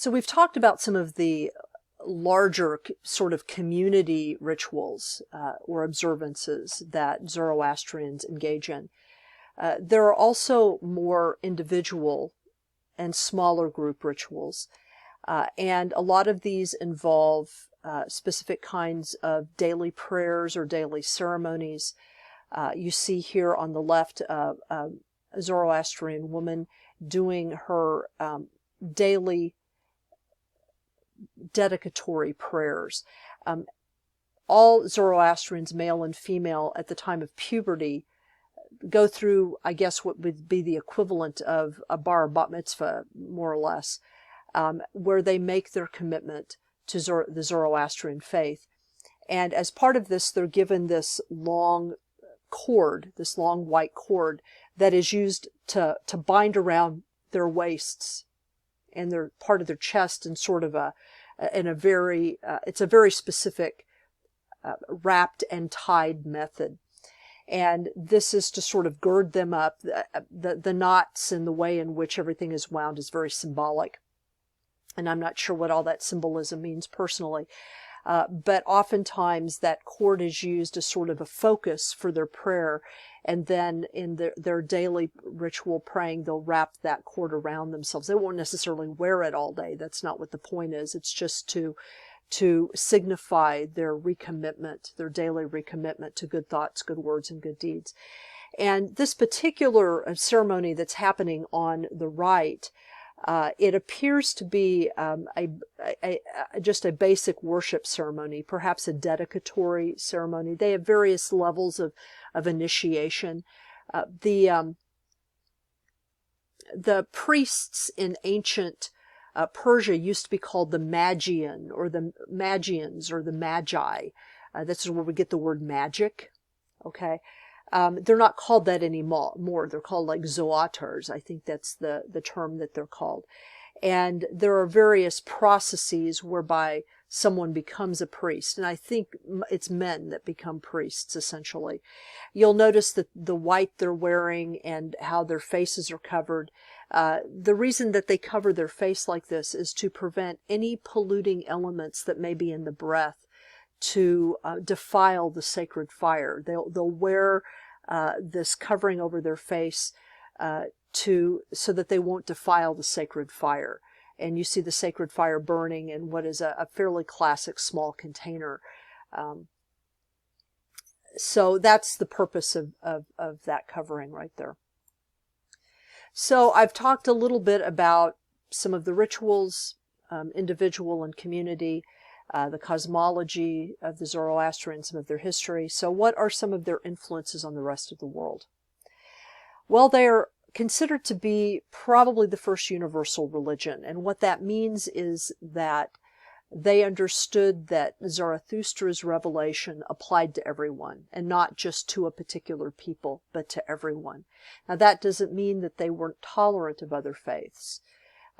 So we've talked about some of the larger sort of community rituals or observances that Zoroastrians engage in. There are also more individual and smaller group rituals, and a lot of these involve specific kinds of daily prayers or daily ceremonies. You see here on the left a Zoroastrian woman doing her daily dedicatory prayers. All Zoroastrians, male and female, at the time of puberty, go through, I guess, what would be the equivalent of a bar or bat mitzvah, more or less, where they make their commitment to the Zoroastrian faith. And as part of this, they're given this long cord, this long white cord, that is used to bind around their waists and their part of their chest in sort of it's a very specific wrapped and tied method. And this is to sort of gird them up. The knots and the way in which everything is wound is very symbolic. And I'm not sure what all that symbolism means personally. But oftentimes that cord is used as sort of a focus for their prayer. And then in their daily ritual praying, they'll wrap that cord around themselves. They won't necessarily wear it all day. That's not what the point is. It's just to signify their recommitment, their daily recommitment to good thoughts, good words, and good deeds. And this particular ceremony that's happening on the right, it appears to be just a basic worship ceremony, perhaps a dedicatory ceremony. They have various levels of initiation. The priests in ancient Persia used to be called the Magian, or the Magians, or the Magi. This is where we get the word magic. Okay. They're not called that anymore. They're called like Zoatars. I think that's the term that they're called. And there are various processes whereby someone becomes a priest. And I think it's men that become priests, essentially. You'll notice that the white they're wearing and how their faces are covered. The reason that they cover their face like this is to prevent any polluting elements that may be in the breath to defile the sacred fire. They'll wear this covering over their face so that they won't defile the sacred fire. And you see the sacred fire burning in what is a fairly classic small container. So that's the purpose of that covering right there. So I've talked a little bit about some of the rituals, individual and community, the cosmology of the Zoroastrians, some of their history. So what are some of their influences on the rest of the world? Well, they are considered to be probably the first universal religion. And what that means is that they understood that Zarathustra's revelation applied to everyone, and not just to a particular people, but to everyone. Now, that doesn't mean that they weren't tolerant of other faiths.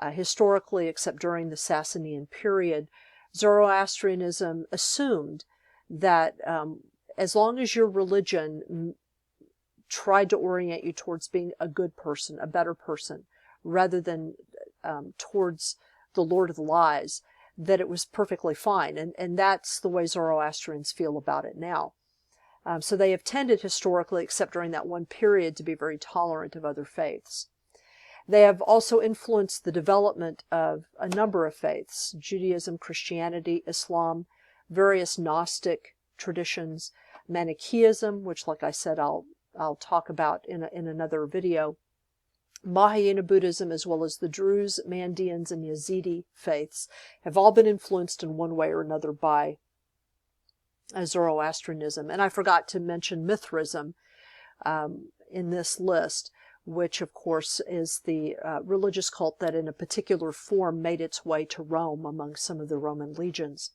Historically, except during the Sasanian period, Zoroastrianism assumed that as long as your religion tried to orient you towards being a good person, a better person, rather than towards the Lord of the Lies, that it was perfectly fine. And that's the way Zoroastrians feel about it now. So they have tended historically, except during that one period, to be very tolerant of other faiths. They have also influenced the development of a number of faiths: Judaism, Christianity, Islam, various Gnostic traditions, Manichaeism, which, like I said, I'll talk about in another video, Mahayana Buddhism, as well as the Druze, Mandeans, and Yazidi faiths, have all been influenced in one way or another by Zoroastrianism. And I forgot to mention Mithraism in this list, which, of course, is the religious cult that in a particular form made its way to Rome among some of the Roman legions.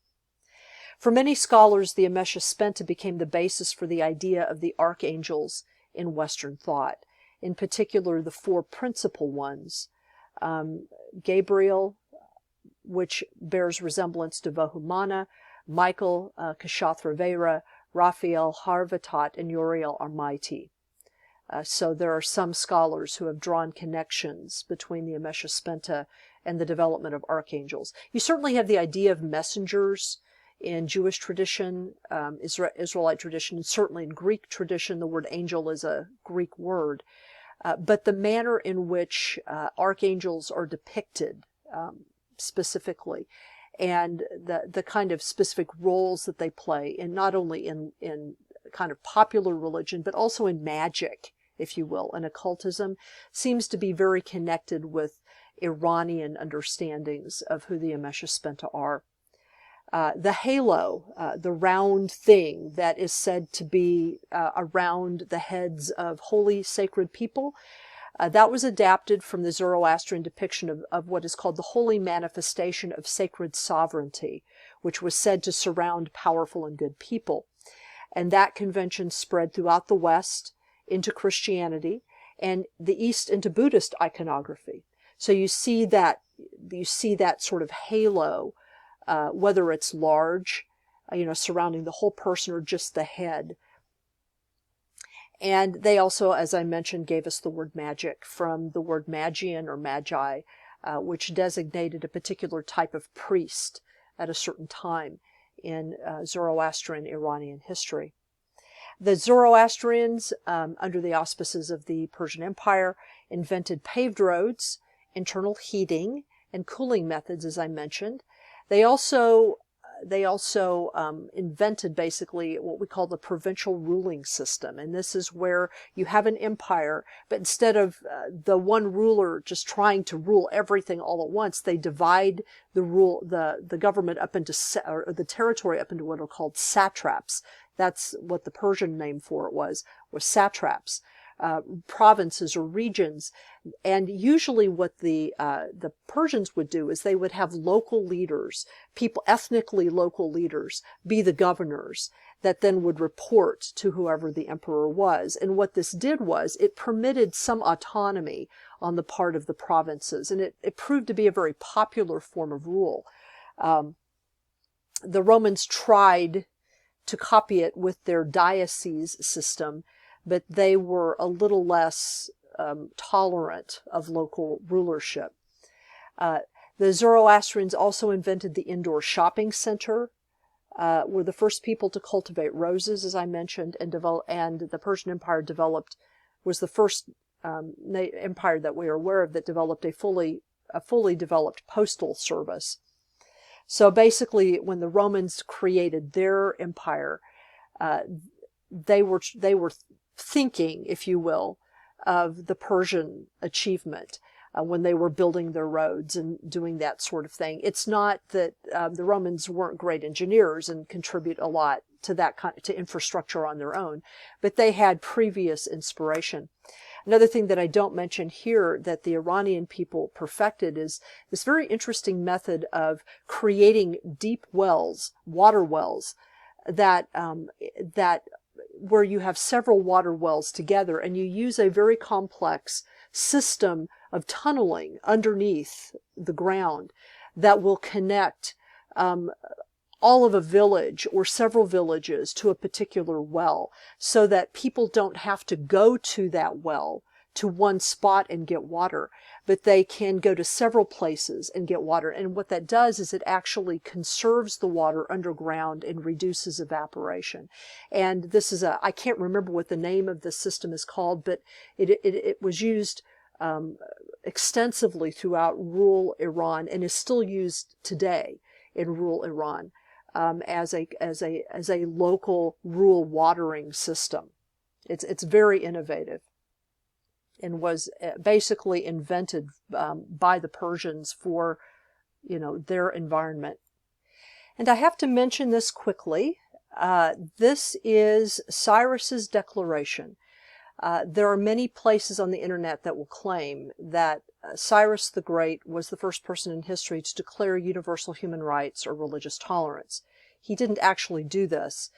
For many scholars, the Amesha Spenta became the basis for the idea of the archangels in Western thought, in particular the four principal ones: Gabriel, which bears resemblance to Vahumana; Michael, Kshatrivera; Raphael, Harvatat; and Uriel are mighty. So there are some scholars who have drawn connections between the Ameshaspenta and the development of archangels. You certainly have the idea of messengers in Jewish tradition, Israelite tradition, and certainly in Greek tradition. The word angel is a Greek word. But the manner in which archangels are depicted specifically, and the kind of specific roles that they play, in not only in kind of popular religion, but also in magic, if you will, and occultism, seems to be very connected with Iranian understandings of who the Ameshaspenta are. The halo, the round thing that is said to be around the heads of holy, sacred people, that was adapted from the Zoroastrian depiction of what is called the holy manifestation of sacred sovereignty, which was said to surround powerful and good people. And that convention spread throughout the West into Christianity, and the East into Buddhist iconography. So you see that sort of halo, whether it's large, surrounding the whole person, or just the head. And they also, as I mentioned, gave us the word magic from the word magian or magi, which designated a particular type of priest at a certain time in Zoroastrian Iranian history. The Zoroastrians, under the auspices of the Persian Empire, invented paved roads, internal heating, and cooling methods, as I mentioned. They also invented basically what we call the provincial ruling system. And this is where you have an empire, but instead of the one ruler just trying to rule everything all at once, they divide the government up into, or the territory up into what are called satraps. That's what the Persian name for it was satraps. Provinces or regions, and usually what the Persians would do is they would have local leaders, ethnically local leaders, be the governors that then would report to whoever the emperor was. And what this did was it permitted some autonomy on the part of the provinces, and it proved to be a very popular form of rule. The Romans tried to copy it with their diocese system, but they were a little less tolerant of local rulership. The Zoroastrians also invented the indoor shopping center, were the first people to cultivate roses, as I mentioned, and the Persian Empire was the first empire that we are aware of that developed a fully developed postal service. So basically, when the Romans created their empire, they were thinking, if you will, of the Persian achievement when they were building their roads and doing that sort of thing. It's not that the Romans weren't great engineers and contribute a lot to to infrastructure on their own, but they had previous inspiration. Another thing that I don't mention here that the Iranian people perfected is this very interesting method of creating deep wells, water wells, that where you have several water wells together, and you use a very complex system of tunneling underneath the ground that will connect all of a village or several villages to a particular well, so that people don't have to go to that well to one spot and get water, but they can go to several places and get water. And what that does is it actually conserves the water underground and reduces evaporation. And this is I can't remember what the name of the system is called, but it was used extensively throughout rural Iran and is still used today in rural Iran as a local rural watering system. It's very innovative, and was basically invented by the Persians for, their environment. And I have to mention this quickly. This is Cyrus's declaration. There are many places on the internet that will claim that Cyrus the Great was the first person in history to declare universal human rights or religious tolerance. He didn't actually do this.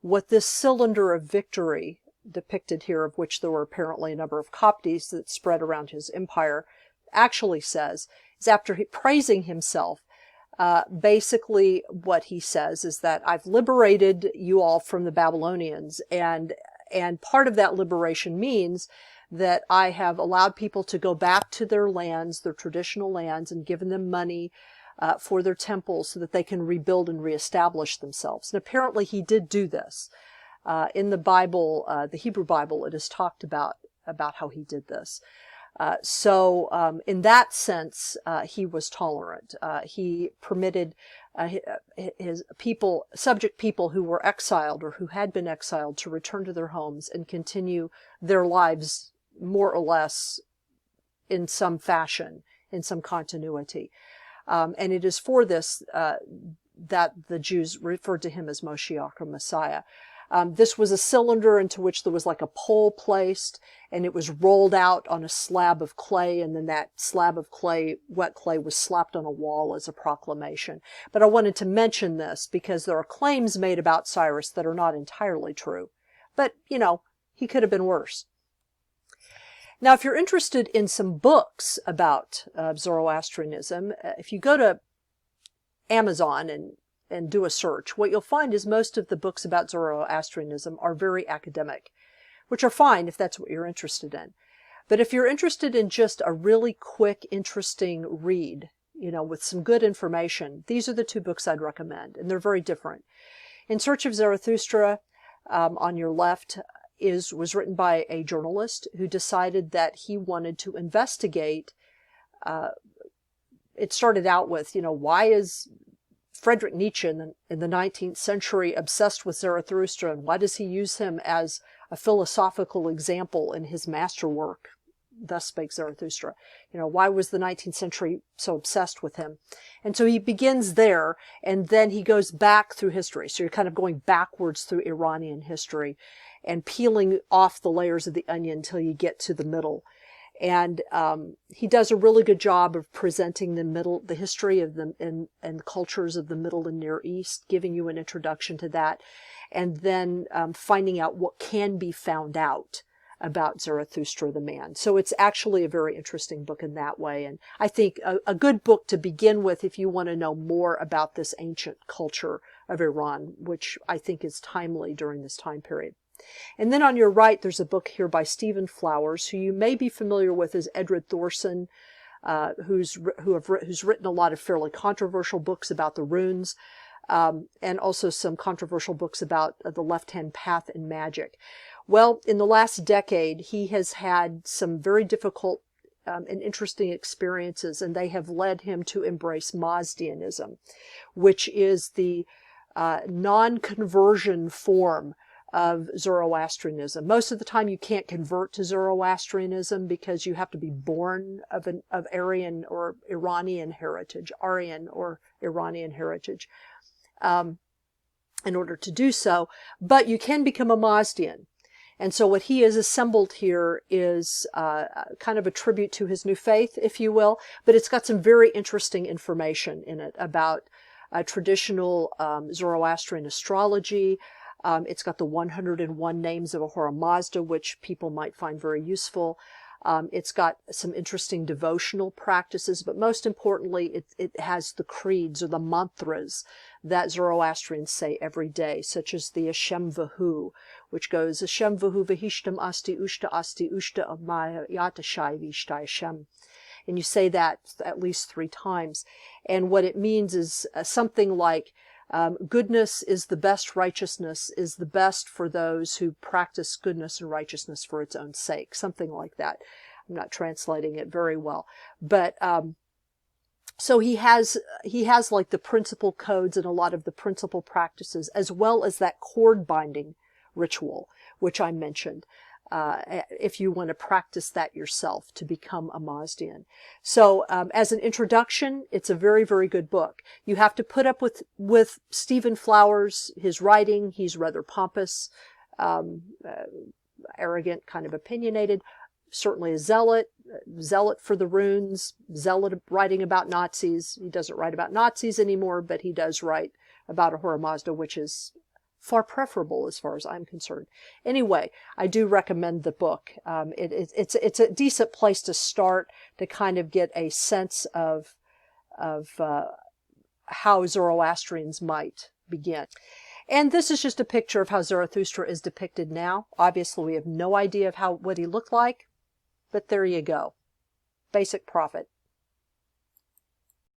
What this cylinder of victory depicted here, of which there were apparently a number of copies that spread around his empire, actually says, is after praising himself, basically what he says is that I've liberated you all from the Babylonians, and And part of that liberation means that I have allowed people to go back to their lands, their traditional lands, and given them money for their temples so that they can rebuild and reestablish themselves. And apparently he did do this. In the Bible, the Hebrew Bible, it is talked about how he did this. So in that sense, he was tolerant. He permitted his people, subject people who were exiled or who had been exiled, to return to their homes and continue their lives more or less in some fashion, in some continuity. And it is for this that the Jews referred to him as Moshiach, or Messiah. This was a cylinder into which there was like a pole placed, and it was rolled out on a slab of clay, and then that slab of clay, wet clay, was slapped on a wall as a proclamation. But I wanted to mention this because there are claims made about Cyrus that are not entirely true. But, you know, he could have been worse. Now, if you're interested in some books about Zoroastrianism, if you go to Amazon and do a search, what you'll find is most of the books about Zoroastrianism are very academic, which are fine if that's what you're interested in. But if you're interested in just a really quick, interesting read, you know, with some good information, these are the two books I'd recommend, and they're very different. In Search of Zarathustra, on your left, was written by a journalist who decided that he wanted to investigate. It started out with, you know, why is Friedrich Nietzsche in the 19th century obsessed with Zarathustra, and why does he use him as a philosophical example in his masterwork, Thus Spake Zarathustra? You know, why was the 19th century so obsessed with him? And so he begins there, and then he goes back through history. So you're kind of going backwards through Iranian history and peeling off the layers of the onion until you get to the middle. And he does a really good job of presenting the history of and cultures of the Middle and Near East, giving you an introduction to that, and then finding out what can be found out about Zarathustra the man. So it's actually a very interesting book in that way, and I think a good book to begin with if you want to know more about this ancient culture of Iran, which I think is timely during this time period. And then on your right, there's a book here by Stephen Flowers, who you may be familiar with as Edred Thorson, who's written a lot of fairly controversial books about the runes, and also some controversial books about the left-hand path and magic. Well, in the last decade, he has had some very difficult and interesting experiences, and they have led him to embrace Mazdianism, which is the non-conversion form of Zoroastrianism. Most of the time you can't convert to Zoroastrianism because you have to be born of Aryan or Iranian heritage, in order to do so. But you can become a Mazdian. And so what he has assembled here is kind of a tribute to his new faith, if you will, but it's got some very interesting information in it about traditional Zoroastrian astrology. It's got the 101 names of Ahura Mazda, which people might find very useful. It's got some interesting devotional practices, but most importantly, it has the creeds or the mantras that Zoroastrians say every day, such as the Hashem Vahu, which goes, Hashem Vahu Vahishtam Asti Ushta Amaya Yatashai Vishtai Hashem. And you say that at least 3 times. And what it means is something like, goodness is the best, righteousness is the best for those who practice goodness and righteousness for its own sake. Something like that. I'm not translating it very well. But so he has like the principal codes and a lot of the principal practices, as well as that cord binding ritual, which I mentioned. If you want to practice that yourself to become a Mazdian. So as an introduction, it's a very, very good book. You have to put up with Stephen Flowers, his writing. He's rather pompous, arrogant, kind of opinionated, certainly a zealot for the runes, zealot writing about Nazis. He doesn't write about Nazis anymore, but he does write about Ahura Mazda, which is far preferable as far as I'm concerned. Anyway, I do recommend the book. It's a decent place to start to kind of get a sense of how Zoroastrians might begin. And this is just a picture of how Zarathustra is depicted now. Obviously, we have no idea of what he looked like, but there you go. Basic prophet.